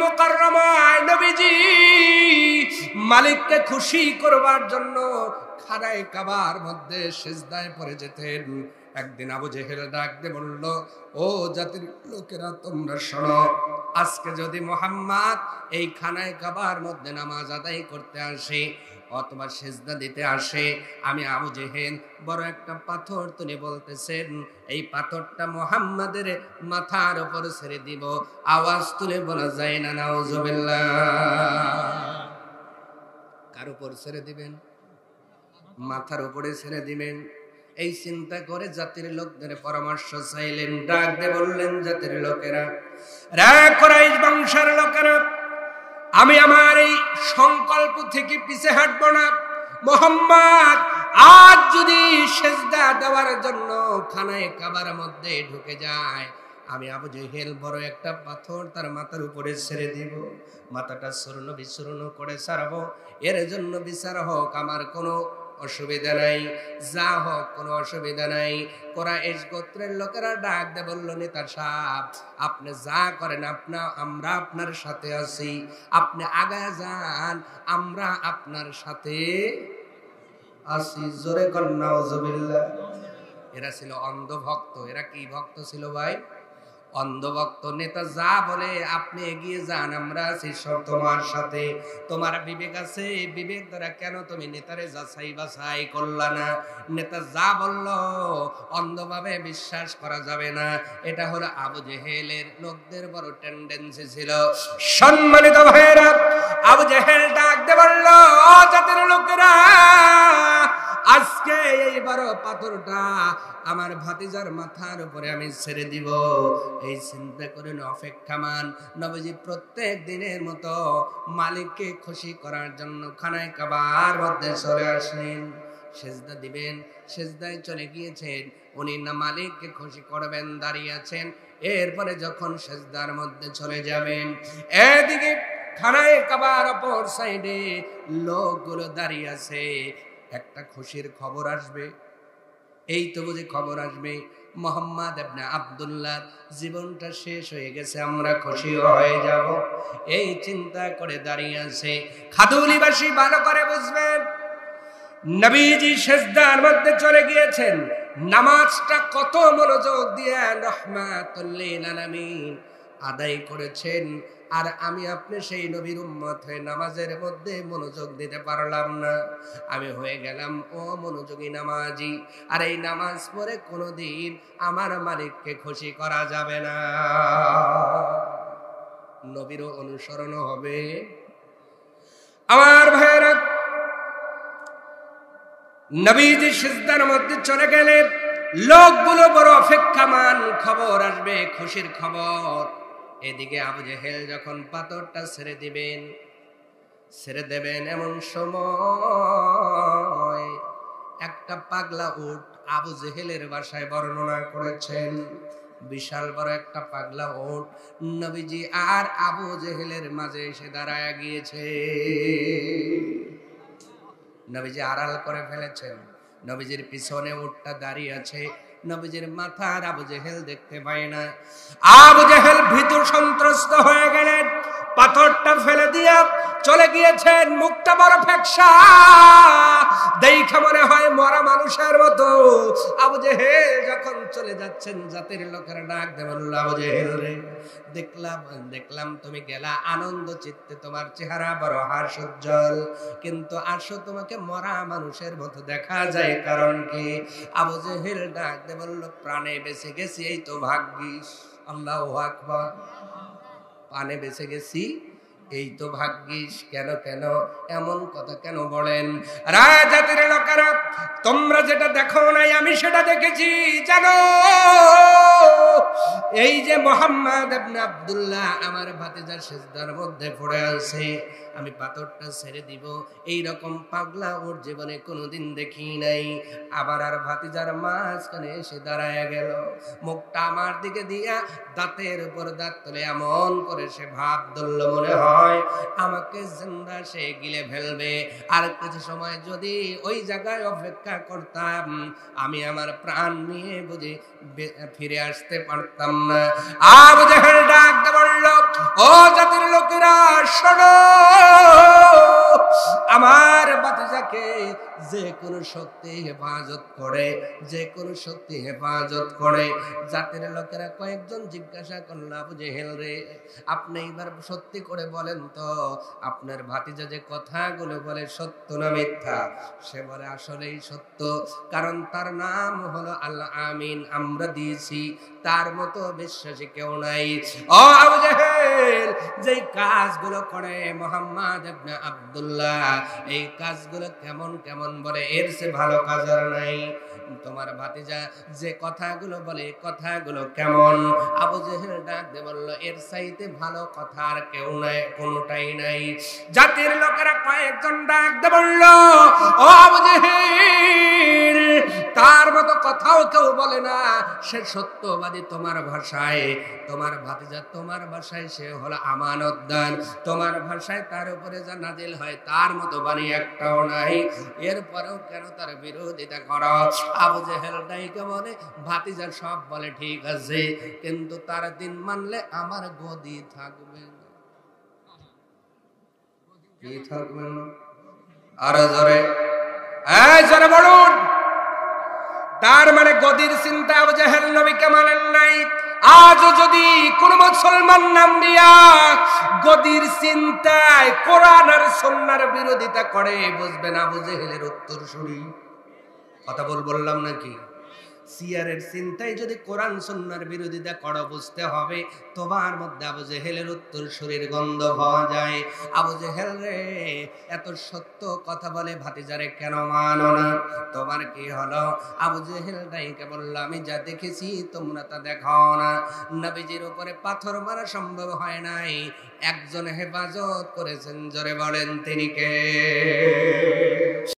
মুকাররমায় নবীজি মালিককে খুশি করবার জন্য খানায়ে কাবার মধ্যে সিজদায় পড়ে যেতেন। একদিন আবু জেহেল ডাক দিয়ে বলল, ও জাতির লোকেরা তোমরা শোনো, আজকে যদি মুহাম্মদ এই খানায়ে কাবার মধ্যে নামাজ আদায় করতে আসে অথবা সিজদা দিতে আসে, আমি আবু জেহেল বড় একটা পাথর তুলে বলতেছেন এই পাথরটা মুহাম্মাদের মাথার উপর ছেড়ে দিব। আওয়াজ তুলে বলা যায় না নাউজুবিল্লাহ? কার উপর ছেড়ে দিবেন? মাথার উপরে ছেড়ে দিবেন। এই চিন্তা করে জাতির লোকদের পরামর্শ চাইলেন। ডাক দিয়ে বললেন, জাতির লোকেরা, রে কুরাইশ বংশের লোকেরা, আমি আমার এই সংকল্প থেকে পিছে হাঁটবো না। মুহাম্মদ আজ যদি সিজদা দেওয়ার জন্য খানায়ে কাবার মধ্যে ঢুকে যায়, আমি আবু জেহেল বড় একটা পাথর তার মাথার উপরে ছেড়ে দিব, মাথাটা চূর্ণ বিচূর্ণ করে ছাড়বো। এর জন্য বিচার হোক, আমার কোনো অসুবিধা নাই, যা হোক কোনো অসুবিধা নাই। কুরাইশ গোত্রের লোকেরা ডাক দিয়ে বলল, নেতা সাহেব, আপনি যা করেন আমরা আপনার সাথে আছি, আপনি আগায় যান, আমরা আপনার সাথে আছি। জোরে কর নাউজুবিল্লাহ। এরা ছিল অন্ধ ভক্ত। এরা কি ভক্ত ছিল ভাই? অন্ধভক্ত। নেতা যা বলে আপনি এগিয়ে যান, আমরা আছি সব তোমার সাথে। তোমার বিবেক আছে, বিবেক দ্বারা কেন তুমি নেতারে যাচাই বাছাই করলা না? নেতা যা বলল অন্ধভাবে বিশ্বাস করা যাবে না। এটা হলো আবু জেহেলের লোকদের বড় টেন্ডেন্সি ছিল। সম্মানিত ভাইরা, আবু জেহেল ডাক দিয়ে বলল, জাতির লোকেরা, আজকে এই বড় পাথরটা আমার ভাতিজার মাথার উপরে আমি ছেড়ে দিব। এই চিন্তা করে অপেক্ষামান নবীজি প্রত্যেক দিনের মতো মালিককে খুশি করার জন্য খানায়ে কাবার মধ্যে চলে আসলেন। সিজদা দিবেন, সিজদায় চলে গিয়েছেন। উনি না মালিককে খুশি করবেন, দাঁড়িয়ে আছেন। এরপরে যখন সিজদার মধ্যে চলে যাবেন, এদিকে খানায়ে কাবার অপর সাইডে লোকগুলো দাঁড়িয়ে আছে। একটা খুশির খবর আসবে, এই তো বুঝি খবর আসবে মুহাম্মদ ইবনে আব্দুল্লাহ জীবনটা শেষ হয়ে গেছে, আমরা খুশি হয়ে যাব। এই চিন্তা করে দাঁড়িয়ে আছে। খাদুলিবাসী ভালো করে বুঝবেন, নবীজি সিজদার মধ্যে চলে গিয়েছেন। নামাজটা কত মনোযোগ দিয়ে রাহমাতুল লিল আলামিন আদায় করেছেন, আর আমি আপনি সেই নবীর উম্মত হয়ে নামাজের মধ্যে মনোযোগ দিতে পারলাম না। আমি হয়ে গেলাম অমনোযোগী নামাজি। আর এই নামাজ পড়ে কোনোদিন আমার মালিককে খুশি করা যাবে না। নবীরও অনুসরণ হবে। আমার ভাইয়েরা, নবীজি সিজদার মধ্যে চলে গেলেন। লোকগুলো বড় অপেক্ষামান, খবর আসবে, খুশির খবর। এদিকে আবু জেহেল যখন পাথরটা ছেড়ে দেবেন, এমন সময় একটা পাগলা উট আবু জেহেলের বাসায় বর্ণনা করেছেন। বিশাল বড় একটা পাগলা উট নবীজি আর আবু জেহেলের মাঝে এসে দাঁড়ায় গিয়েছে। নবীজি আড়াল করে ফেলেছেন। নবীজির পিছনে উটটা দাঁড়িয়ে আছে। নবীজির মাথার আবু জেহেল দেখতে পায় না। আবু জেহেল ভীত সন্ত্রস্ত হয়ে গেলেন। পাথরটা ফেলে দিয়া চলে গিয়েছেন। মুখটা বড় ফ্যাকসা, দেখে মনে হয় মরা মানুষের মতো। আবু জেহেল যখন চলে যাচ্ছেন, জাতির লোকেরা ডাক দিয়ে বলল, আবু জেহেল রে, দেখলাম তুমি গেলা আনন্দ চিত্তে, তোমার চেহারা বড় হাস্যোজ্জ্বল, কিন্তু আসো তোমাকে মরা মানুষের মতো দেখা যায়, কারণ কি? আবু জেহেল ডাক দিয়ে বলল, প্রাণে বেঁচে গেছি, এই তো ভাগ্যিস। আল্লাহু আকবার। প্রাণে বেঁচে গেছি, এই তো ভাগ্যিস। কেন এমন কথা কেন বলেন? রাজাতির লোকেরা, তোমরা যেটা দেখো নাই আমি সেটা দেখেছি। জানো, এই যে মুহাম্মদ ইবনে আব্দুল্লাহ আমার ভাতিজার সিজদার মধ্যে পড়ে আছে, আমি পাথরটা ছেড়ে দিব, এই রকম পাগলা ওর জীবনে কোনোদিন দেখি নাই। আবার আর ভাতিজার মাঝখানে এসে দাঁড়ায় গেল। মুখটা আমার দিকে দিয়া দাঁতের উপর দাঁত তুলে এমন করে সে ভাব ধরল, মনে হয় আমাকে জিন্দা সে গিলে ফেলবে। আর কিছু সময় যদি ওই জায়গায় অপেক্ষা করতাম, আমি আমার প্রাণ নিয়ে বুঝি ফিরে আসতে পারতাম না। আবু জেহেল ডাক দিয়ে বলল, বলল, ও জাতির লোকেরা শোনো, আমার ভাতিজাকে যে কোনো শক্তি হেফাজত করে, যে কোনো শক্তি হেফাজত করে। জাতির লোকেরা কয়েকজন জিজ্ঞাসা করল, আবু জেহেল রে, আপনি এবার সত্যি করে বলেন তো, আপনার ভাতিজা যে কথাগুলো বলে সত্য না মিথ্যা? সে বলে আসলেই সত্য, কারণ তার নাম হলো আল আমিন, আমরা দিয়েছি, তার মতো বিশ্বাসী কেউ নাই। ও আবু জেহেল, যেই কাজগুলো করে মুহাম্মদ ইবনে আব্দুল্লাহ, এই কাজগুলো কেমন কেমন বলে, এর চেয়ে ভালো কাজ আর নাই। তোমার ভাতিজা যে কথাগুলো বলে, কথাগুলো কেমন? আবু জেহেল ডাক দিয়ে বলল, এর চাইতে ভালো কথা আর কেউ নাই, কোনটাই নাই। জাতির লোকেরা কয়েকজন ডাক দিয়ে বলল, ও আবু জেহেল, তার মতো কথাও কেউ বলে না, সে সত্যবাদী তোমার ভাষায়। তোমার ভাতিজা তোমার ভাষায় সে হলো আমানতদার, তোমার ভাষায় তার উপরে যা নাজিল হয় তার মতো বাণী একটাও নাই, এরপরেও কেন তার বিরোধিতা করো? আবু জেহেল ডাইকে বলে, ভাতিজা সব বলে ঠিক আছে, কিন্তু তার দিন মানলে আমার গদি থাকবে না। কি থাকবে না? আরো জোরে, এই জোরে বলুন। তার মানে গদির চিন্তা আবু জেহেল নবীকে মানেন নাই। আজও যদি কোন মুসলমান নাম দিয়া গদির চিন্তায় কোরআন আর সুন্নাহর বিরোধিতা করে, বুঝবেন আবু জেহেলের উত্তরসূরি। কথা বললাম নাকি? সিয়ারের চিন্তায় যদি কোরআন সুন্নাহর বিরোধিতা করো, বুঝতে হবে তোমার মধ্যে আবু জেহেলের উত্তরসূরির গন্ধ পাওয়া যায়। আবু জেহেল রে, এত সত্য কথা বলে ভাতিজারে কেন মানো না? তোমার কি হলো? আবু জেহেল ডাইকে বলল, আমি যা দেখেছি তোমরা তা দেখাও না। নবীজির উপরে পাথর মারা সম্ভব হয় নাই, একজন হেফাজত করেছেন, জোরে বলেন তিনি কে?